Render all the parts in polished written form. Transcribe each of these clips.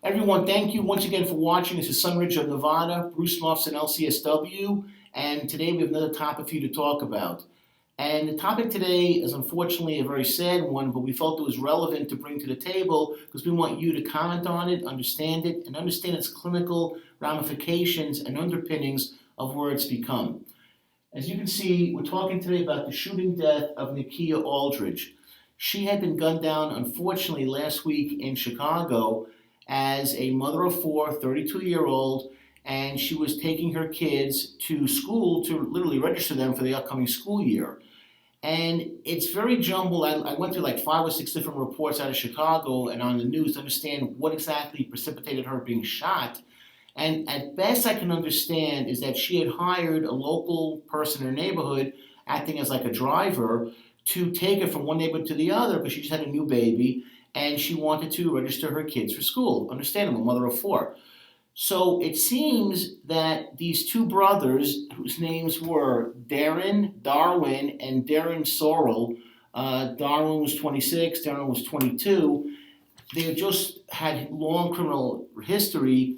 Everyone, thank you once again for watching. This is Sunridge of Nevada, Bruce Muffs and LCSW, and today we have another topic for you to talk about. And the topic today is unfortunately a very sad one, but we felt it was relevant to bring to the table because we want you to comment on it, and understand its clinical ramifications and underpinnings of where it's become. As you can see, we're talking today about the shooting death of Nakia Aldridge. She had been gunned down, unfortunately, last week in Chicago as a mother of four, 32-year-old, and she was taking her kids to school to literally register them for the upcoming school year. And it's very jumbled. I went through like 5 or 6 different reports out of Chicago and on the news to understand what exactly precipitated her being shot. And at best I can understand is that she had hired a local person in her neighborhood acting as like a driver to take her from one neighborhood to the other because she just had a new baby and she wanted to register her kids for school. Understandable, mother of four. So it seems that these two brothers, whose names were Dwyane and Darren Sorrell, Darwin was 26, Darren was 22, they just had long criminal history.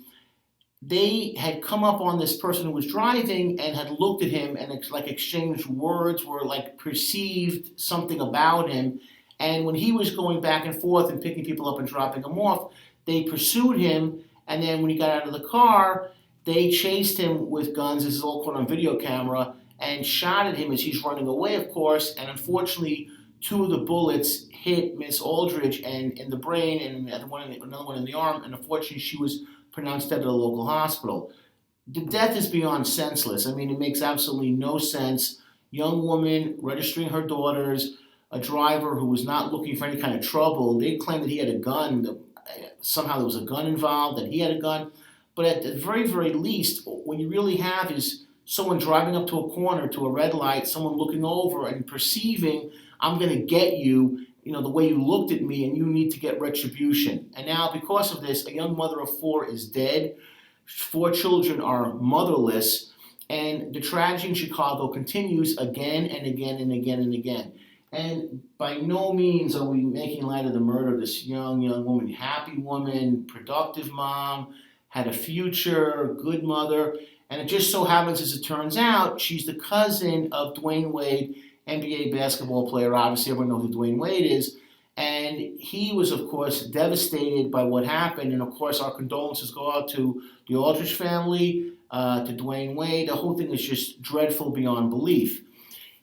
They had come up on this person who was driving and had looked at him and exchanged words, were like perceived something about him. And when he was going back and forth and picking people up and dropping them off, they pursued him. And then when he got out of the car, they chased him with guns. This is all caught on video camera, and shot at him as he's running away, of course. And unfortunately, 2 of the bullets hit Miss Aldridge and in the brain, and another one in the arm. And unfortunately, she was pronounced dead at a local hospital. The death is beyond senseless. I mean, it makes absolutely no sense. Young woman registering her daughters, a driver who was not looking for any kind of trouble. They claimed that he had a gun. Somehow there was a gun involved, that he had a gun. But at the very, very least, what you really have is someone driving up to a corner, to a red light, someone looking over and perceiving, I'm going to get you, the way you looked at me, and you need to get retribution. And now, because of this, a young mother of 4 is dead. 4 children are motherless. And the tragedy in Chicago continues again and again and again and again. And by no means are we making light of the murder of this young woman, happy woman, productive mom, had a future, good mother. And it just so happens, as it turns out, she's the cousin of Dwyane Wade, NBA basketball player. Obviously, everyone knows who Dwyane Wade is. And he was, of course, devastated by what happened. And, of course, our condolences go out to the Aldridge family, to Dwyane Wade. The whole thing is just dreadful beyond belief.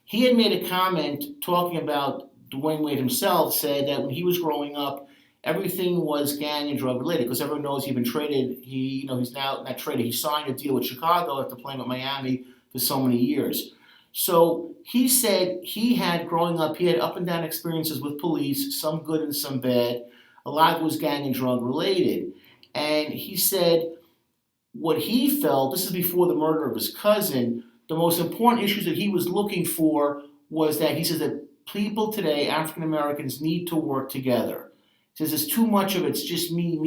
He had made a comment talking about Dwyane Wade himself, said that when he was growing up, everything was gang and drug related because everyone knows he'd been traded. He's now not traded. He signed a deal with Chicago after playing with Miami for so many years. So he said he had up and down experiences with police, some good and some bad. A lot was gang and drug related. And he said what he felt, this is before the murder of his cousin, the most important issues that he was looking for was that he says that people today, African Americans, need to work together. He says there's too much of it's just me,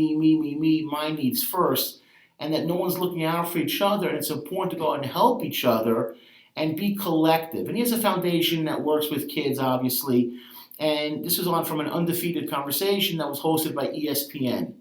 my needs first, and that no one's looking out for each other, and it's important to go out and help each other and be collective. And he has a foundation that works with kids, obviously, and this was on from an undefeated conversation that was hosted by ESPN.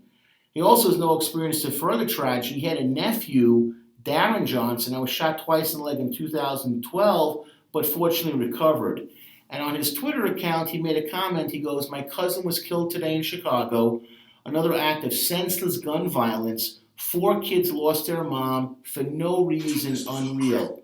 He also has no experience to further tragedy. He had a nephew, Darren Johnson, that was shot twice in the leg in 2012, but fortunately recovered. And on his Twitter account, he made a comment. He goes, "My cousin was killed today in Chicago. Another act of senseless gun violence. 4 kids lost their mom for no reason, unreal."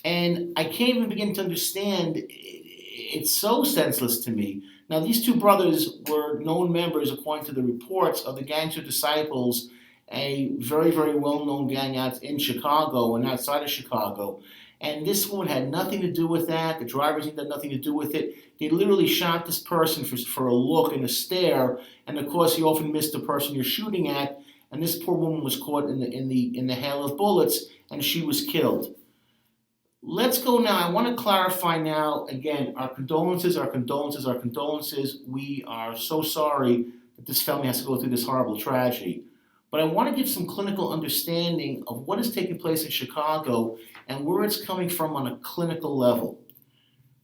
And I can't even begin to understand. It's so senseless to me. Now, these 2 brothers were known members, according to the reports, of the Gangster Disciples, a very, very well-known gang out in Chicago and outside of Chicago. And this woman had nothing to do with that. The drivers had nothing to do with it. They literally shot this person for a look and a stare. And of course, you often miss the person you're shooting at. And this poor woman was caught in the hail of bullets, and she was killed. Let's go now. I want to clarify now, again, our condolences. We are so sorry that this family has to go through this horrible tragedy. But I want to give some clinical understanding of what is taking place in Chicago and where it's coming from on a clinical level.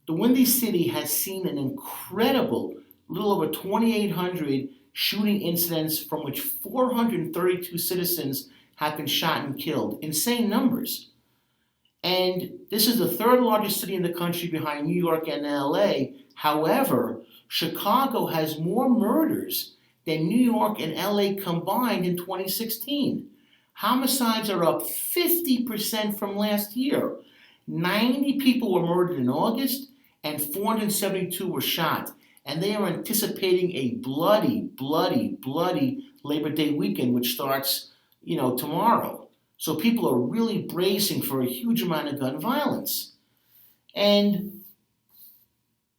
The Windy City has seen an incredible, little over 2,800 shooting incidents from which 432 citizens have been shot and killed. Insane numbers. And this is the third largest city in the country behind New York and LA. However, Chicago has more murders than New York and LA combined in 2016. Homicides are up 50% from last year. 90 people were murdered in August and 472 were shot. And they are anticipating a bloody Labor Day weekend, which starts, tomorrow. So people are really bracing for a huge amount of gun violence. And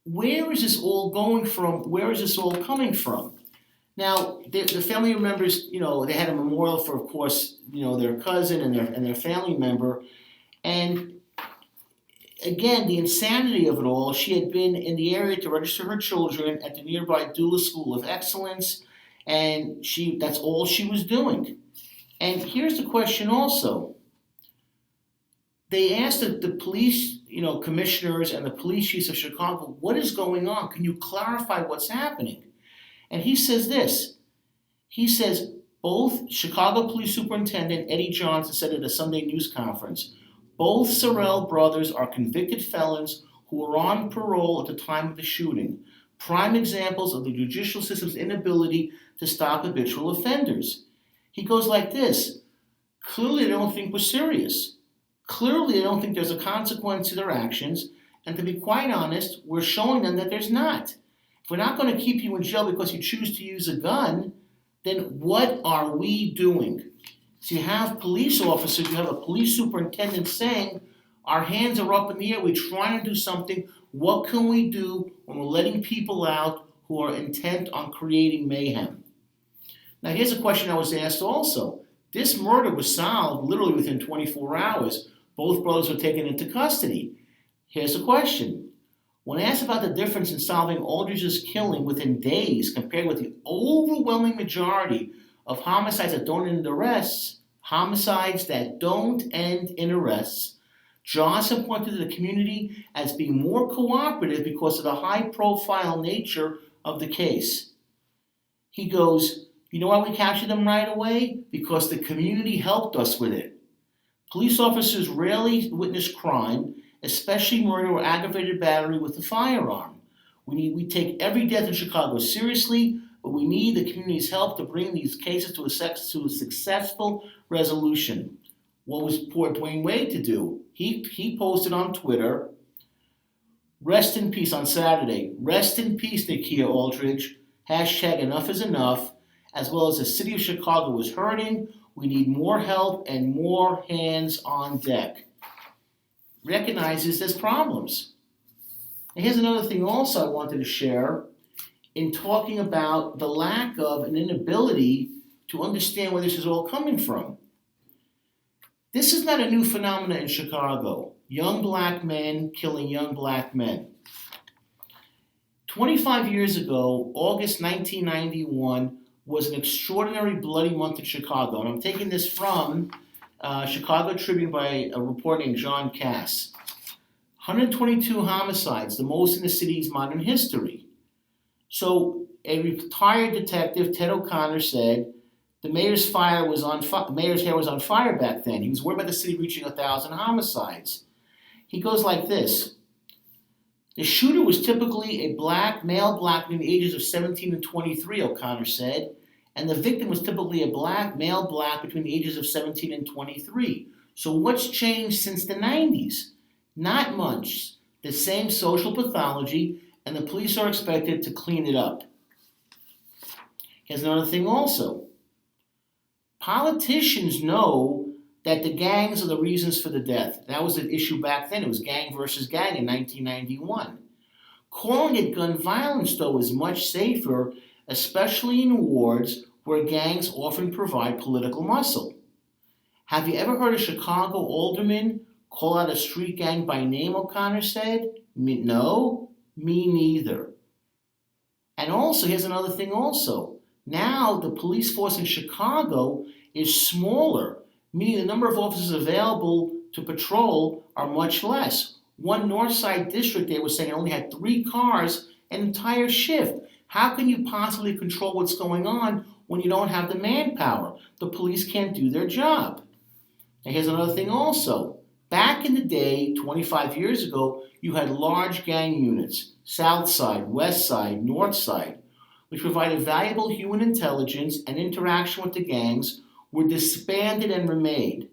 where is this all going from? Where is this all coming from? Now, the family members, they had a memorial for, of course, their cousin and their family member. And again, the insanity of it all, she had been in the area to register her children at the nearby Dula School of Excellence, and that's all she was doing. And here's the question also. They asked the police, commissioners and the police chiefs of Chicago, what is going on? Can you clarify what's happening? And he says this. He says, both Chicago Police Superintendent Eddie Johnson said at a Sunday news conference, both Sorrell brothers are convicted felons who were on parole at the time of the shooting. Prime examples of the judicial system's inability to stop habitual offenders. He goes like this. Clearly, they don't think we're serious. Clearly, they don't think there's a consequence to their actions. And to be quite honest, we're showing them that there's not. If we're not going to keep you in jail because you choose to use a gun, then what are we doing? So you have police officers, you have a police superintendent saying, our hands are up in the air, we're trying to do something. What can we do when we're letting people out who are intent on creating mayhem? Now here's a question I was asked also. This murder was solved literally within 24 hours. Both brothers were taken into custody. Here's the question. When asked about the difference in solving Aldridge's killing within days compared with the overwhelming majority of homicides that don't end in arrests, Johnson pointed to the community as being more cooperative because of the high-profile nature of the case. He goes, you know why we captured them right away? Because the community helped us with it. Police officers rarely witness crime, especially murder or aggravated battery with a firearm. We take every death in Chicago seriously, but we need the community's help to bring these cases to a successful resolution. What was poor Dwyane Wade to do? He posted on Twitter, rest in peace on Saturday. Rest in peace, Nakia Aldridge. Hashtag enough is enough. As well as the city of Chicago is hurting. We need more help and more hands on deck. Recognizes there's problems. And here's another thing also I wanted to share in talking about the lack of an inability to understand where this is all coming from. This is not a new phenomenon in Chicago. Young black men killing young black men. 25 years ago, August 1991, was an extraordinary bloody month in Chicago. And I'm taking this from Chicago Tribune by a reporter named John Cass. 122 homicides, the most in the city's modern history. So a retired detective, Ted O'Connor, said the mayor's hair was on fire back then. He was worried about the city reaching 1,000 homicides. He goes like this. The shooter was typically a male black between the ages of 17 and 23, O'Connor said, and the victim was typically a male black between the ages of 17 and 23. So what's changed since the 90s? Not much. The same social pathology, and the police are expected to clean it up. Here's another thing also. Politicians know that the gangs are the reasons for the death. That was an issue back then. It was gang versus gang in 1991. Calling it gun violence, though, is much safer, especially in wards where gangs often provide political muscle. Have you ever heard a Chicago alderman call out a street gang by name, O'Connor said? No, me neither. And also, here's another thing also. Now the police force in Chicago is smaller, meaning the number of officers available to patrol are much less. One Northside district, they were saying, only had 3 cars an entire shift. How can you possibly control what's going on when you don't have the manpower? The police can't do their job. Now here's another thing also. Back in the day, 25 years ago, you had large gang units, South Side, West Side, North Side, which provided valuable human intelligence and interaction with the gangs, were disbanded and remade.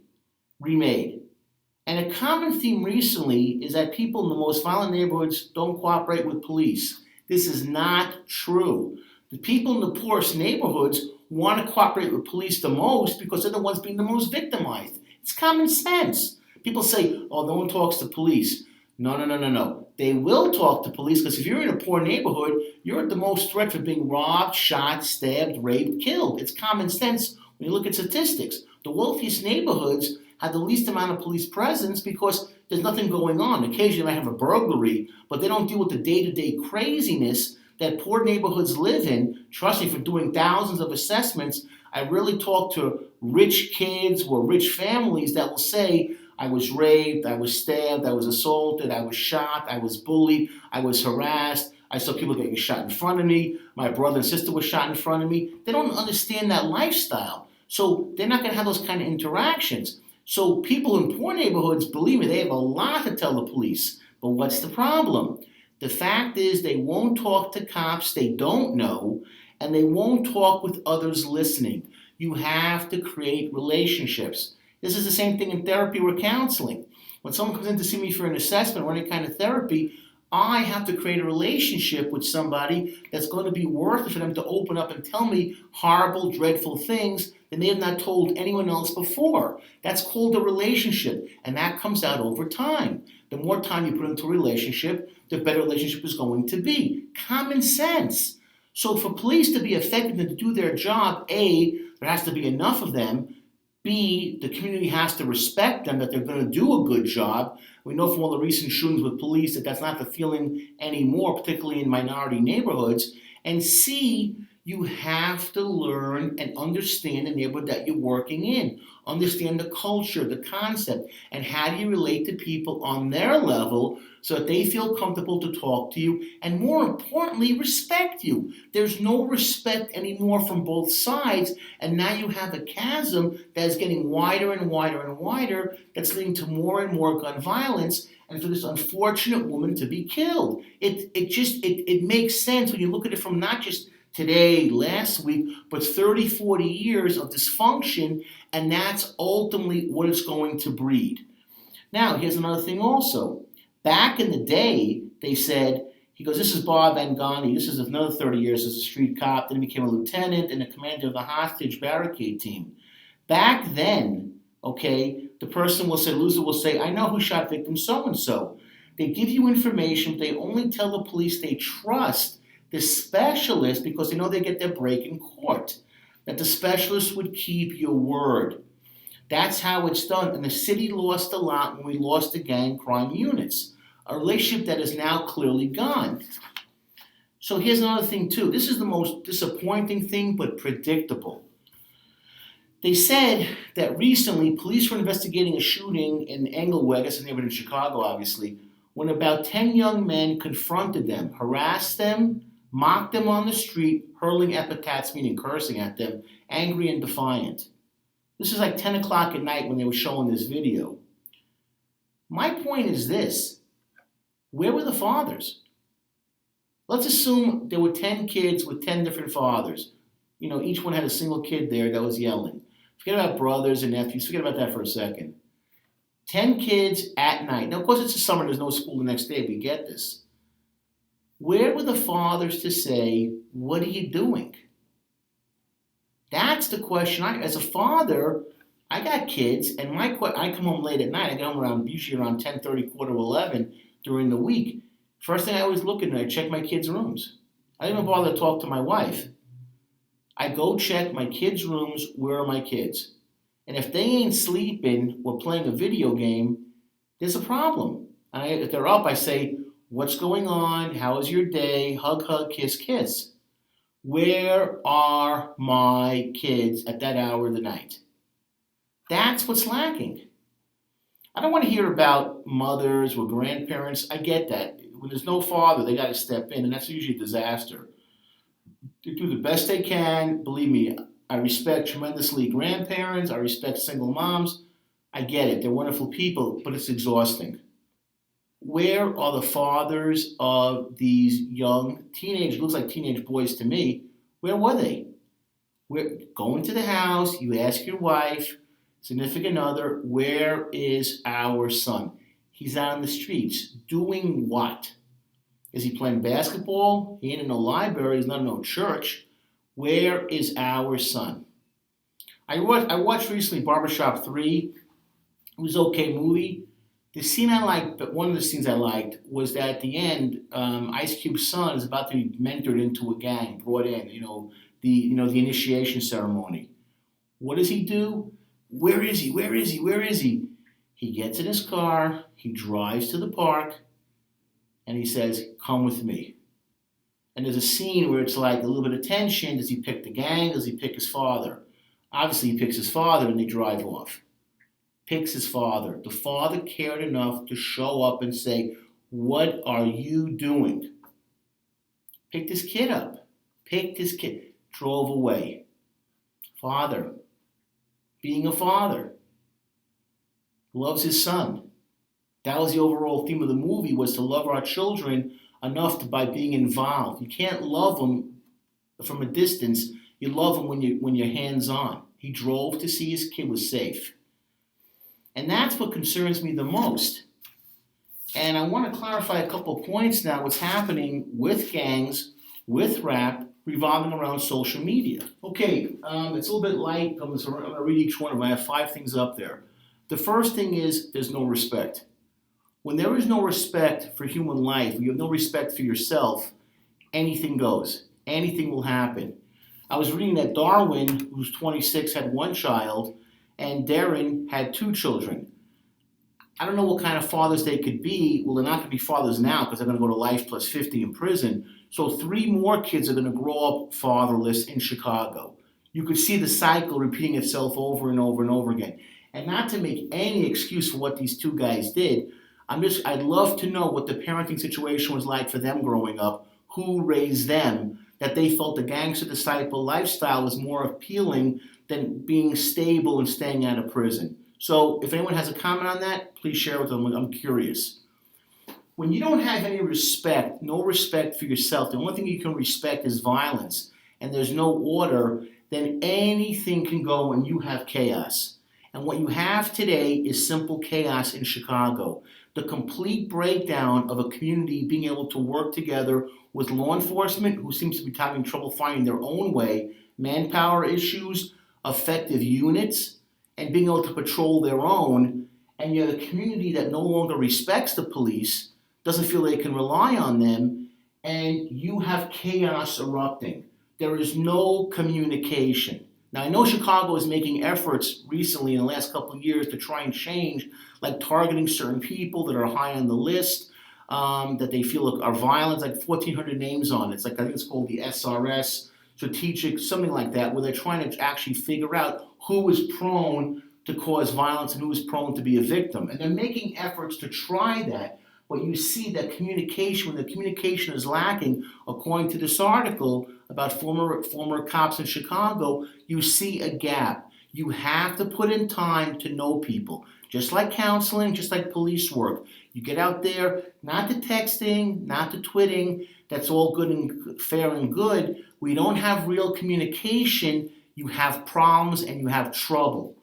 And a common theme recently is that people in the most violent neighborhoods don't cooperate with police. This is not true. The people in the poorest neighborhoods want to cooperate with police the most because they're the ones being the most victimized. It's common sense. People say, oh, no one talks to police. No. They will talk to police because if you're in a poor neighborhood, you're at the most threat for being robbed, shot, stabbed, raped, killed. It's common sense when you look at statistics. The wealthiest neighborhoods have the least amount of police presence because there's nothing going on. Occasionally they might have a burglary, but they don't deal with the day-to-day craziness that poor neighborhoods live in. Trust me, for doing thousands of assessments, I really talk to rich kids or rich families that will say, I was raped, I was stabbed, I was assaulted, I was shot, I was bullied, I was harassed, I saw people getting shot in front of me, my brother and sister were shot in front of me. They don't understand that lifestyle. So they're not going to have those kind of interactions. So people in poor neighborhoods, believe me, they have a lot to tell the police. But what's the problem? The fact is they won't talk to cops they don't know, and they won't talk with others listening. You have to create relationships. This is the same thing in therapy or counseling. When someone comes in to see me for an assessment or any kind of therapy, I have to create a relationship with somebody that's going to be worth it for them to open up and tell me horrible, dreadful things that they have not told anyone else before. That's called a relationship, and that comes out over time. The more time you put into a relationship, the better relationship is going to be. Common sense. So for police to be effective and to do their job, A, there has to be enough of them. B, the community has to respect them, that they're going to do a good job. We know from all the recent shootings with police that that's not the feeling anymore, particularly in minority neighborhoods. And C, you have to learn and understand the neighborhood that you're working in. Understand the culture, the concept, and how do you relate to people on their level so that they feel comfortable to talk to you, and more importantly, respect you. There's no respect anymore from both sides, and now you have a chasm that is getting wider and wider and wider, that's leading to more and more gun violence, and for this unfortunate woman to be killed. It makes sense when you look at it from not just today, last week, but 30, 40 years of dysfunction, and that's ultimately what it's going to breed. Now, here's another thing also. Back in the day, they said, he goes, this is Bob Angani, this is another 30 years as a street cop, then he became a lieutenant and a commander of the hostage barricade team. Back then, okay, the person will say, loser will say, I know who shot victim so-and-so. They give you information, but they only tell the police they trust the specialist because they know they get their break in court, that the specialist would keep your word. That's how it's done. And the city lost a lot when we lost the gang crime units, a relationship that is now clearly gone. So here's another thing too. This is the most disappointing thing, but predictable. They said that recently police were investigating a shooting in Englewood, I guess it's a neighborhood in Chicago, obviously, when about 10 young men confronted them, harassed them, mocked them on the street, hurling epithets, meaning cursing at them, angry and defiant. This is like 10 o'clock at night when they were showing this video. My point is this. Where were the fathers? Let's assume there were 10 kids with 10 different fathers. You know, each one had a single kid there that was yelling. Forget about brothers and nephews. Forget about that for a second. 10 kids at night. Now, of course, it's the summer. There's no school the next day. We get this. Where were the fathers to say, what are you doing? That's the question. As a father, I got kids, and I come home late at night. I get home usually around 10:30, quarter to 11 during the week. First thing I always look at, I check my kids' rooms. I don't even bother to talk to my wife. I go check my kids' rooms. Where are my kids? And if they ain't sleeping or playing a video game, there's a problem. If they're up, I say, what's going on? How was your day? Hug, hug, kiss, kiss. Where are my kids at that hour of the night? That's what's lacking. I don't want to hear about mothers or grandparents. I get that. when there's no father, they got to step in, and that's usually a disaster. They do the best they can. Believe me, I respect tremendously grandparents. I respect single moms. I get it. They're wonderful people, but it's exhausting. Where are the fathers of these young teenage, looks like teenage boys to me? Where were they? Go into the house, you ask your wife, significant other, where is our son? He's out in the streets. Doing what? Is he playing basketball? He ain't in no library. He's not in no church. Where is our son? I watched recently Barbershop 3. It was an okay movie. The scene I liked, but one of the scenes I liked was that at the end, Ice Cube's son is about to be mentored into a gang, brought in, the initiation ceremony. What does he do? Where is he? Where is he? Where is he? He gets in his car, he drives to the park, and he says, "Come with me." And there's a scene where it's like a little bit of tension. Does he pick the gang? Does he pick his father? Obviously, he picks his father, and they drive off. Picks his father. The father cared enough to show up and say, "What are you doing?" Picked his kid up. Picked his kid. Drove away. Father. Being a father. Loves his son. That was the overall theme of the movie, was to love our children enough by being involved. You can't love them from a distance. You love them when you're hands-on. He drove to see his kid was safe. And that's what concerns me the most. And I want to clarify a couple of points now, what's happening with gangs, with rap, revolving around social media. Okay, it's a little bit light. I'm going to read each one of them. I have 5 things up there. The first thing is there's no respect. When there is no respect for human life, you have no respect for yourself, anything goes. Anything will happen. I was reading that Darwin, who's 26, had 1 child, and Darren had 2 children. I don't know what kind of fathers they could be. Well, they're not going to be fathers now because they're going to go to life plus 50 in prison. So 3 more kids are going to grow up fatherless in Chicago. You could see the cycle repeating itself over and over and over again. And not to make any excuse for what these 2 guys did, I'd love to know what the parenting situation was like for them growing up, who raised them, that they felt the gangster disciple lifestyle was more appealing than being stable and staying out of prison. So if anyone has a comment on that, please share with them. I'm curious. When you don't have any respect, no respect for yourself, the only thing you can respect is violence, and there's no order, then anything can go and you have chaos. And what you have today is simple chaos in Chicago. The complete breakdown of a community being able to work together with law enforcement, who seems to be having trouble finding their own way, manpower issues, effective units, and being able to patrol their own. And you have a community that no longer respects the police, doesn't feel they can rely on them, and you have chaos erupting. There is no communication. Now, I know Chicago is making efforts recently in the last couple of years to try and change, like targeting certain people that are high on the list, that they feel are violent, like 1,400 names on it. It's like, I think it's called the SRS, strategic, something like that, where they're trying to actually figure out who is prone to cause violence and who is prone to be a victim. And they're making efforts to try that. But you see that communication, when the communication is lacking, according to this article about former cops in Chicago, you see a gap. You have to put in time to know people. Just like counseling, just like police work. You get out there, not to texting, not to twitting. That's all good and fair and good. We don't have real communication. You have problems and you have trouble.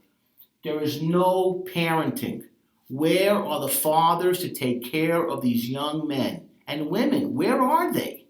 There is no parenting. Where are the fathers to take care of these young men and women? Where are they?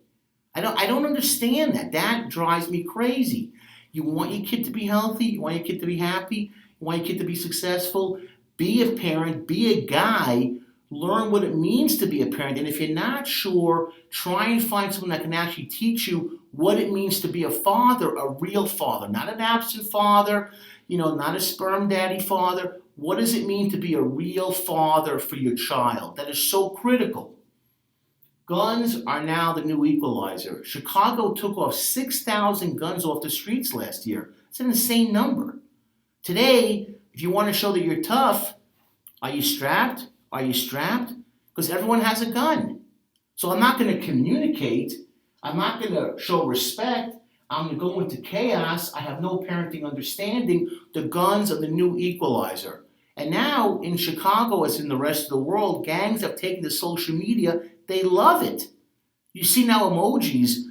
I don't understand that. That drives me crazy. You want your kid to be healthy. You want your kid to be happy. You want your kid to be successful. Be a parent. Be a guy. Learn what it means to be a parent. And if you're not sure, try and find someone that can actually teach you what it means to be a father, a real father, not an absent father, not a sperm daddy father. What does it mean to be a real father for your child? That is so critical. Guns are now the new equalizer. Chicago took off 6,000 guns off the streets last year. It's an insane number. Today, if you want to show that you're tough, are you strapped? Are you strapped? Because everyone has a gun. So I'm not going to communicate. I'm not going to show respect. I'm going to go into chaos. I have no parenting understanding. The guns are the new equalizer. And now in Chicago, as in the rest of the world, gangs have taken to social media. They love it. You see now emojis,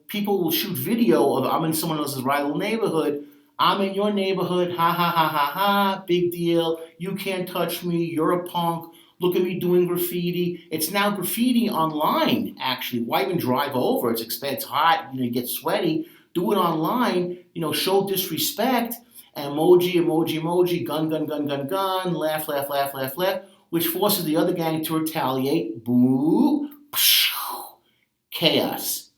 people will shoot video of I'm in someone else's rival neighborhood. I'm in your neighborhood, ha ha ha ha ha, big deal. You can't touch me, you're a punk. Look at me doing graffiti. It's now graffiti online, actually. Why even drive over? It's hot, you get sweaty. Do it online, show disrespect. Emoji, emoji, emoji, gun, gun, gun, gun, gun, laugh, laugh, laugh, laugh, laugh, which forces the other gang to retaliate. Boo, chaos.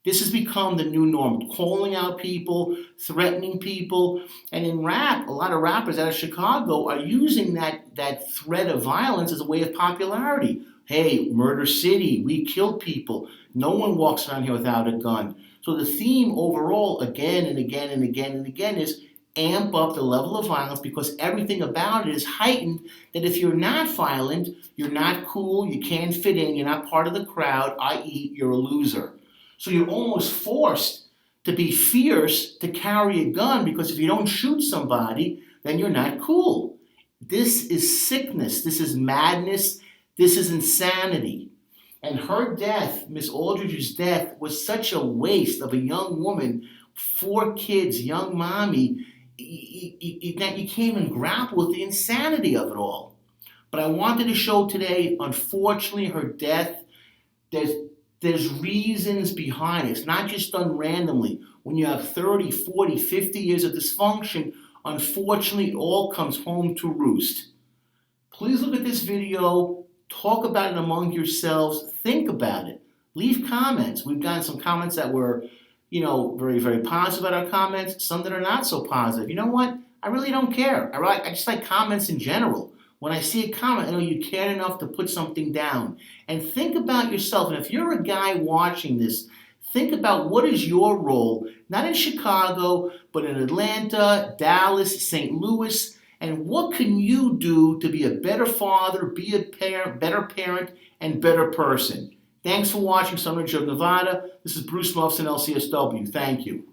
This has become the new norm, calling out people, threatening people. And in rap, a lot of rappers out of Chicago are using that threat of violence as a way of popularity. Hey, Murder City, we kill people. No one walks around here without a gun. So the theme overall, again and again and again and again, is amp up the level of violence, because everything about it is heightened, that if you're not violent, you're not cool, you can't fit in, you're not part of the crowd, i.e. you're a loser. So you're almost forced to be fierce to carry a gun, because if you don't shoot somebody, then you're not cool. This is sickness. This is madness. This is insanity. And her death, Miss Aldridge's death, was such a waste of a young woman, 4 kids, young mommy. You can't even grapple with the insanity of it all. But I wanted to show today, unfortunately, her death, there's reasons behind it. It's not just done randomly. When you have 30, 40, 50 years of dysfunction, unfortunately, it all comes home to roost. Please look at this video. Talk about it among yourselves. Think about it. Leave comments. We've gotten some comments that were, very, very positive about our comments. Some that are not so positive. You know what? I really don't care. I just like comments in general. When I see a comment, I know you cared enough to put something down. And think about yourself. And if you're a guy watching this, think about what is your role, not in Chicago, but in Atlanta, Dallas, St. Louis, and what can you do to be a better father, be a better parent, and better person? Thanks for watching Sunridge of Nevada. This is Bruce Muffson, LCSW. Thank you.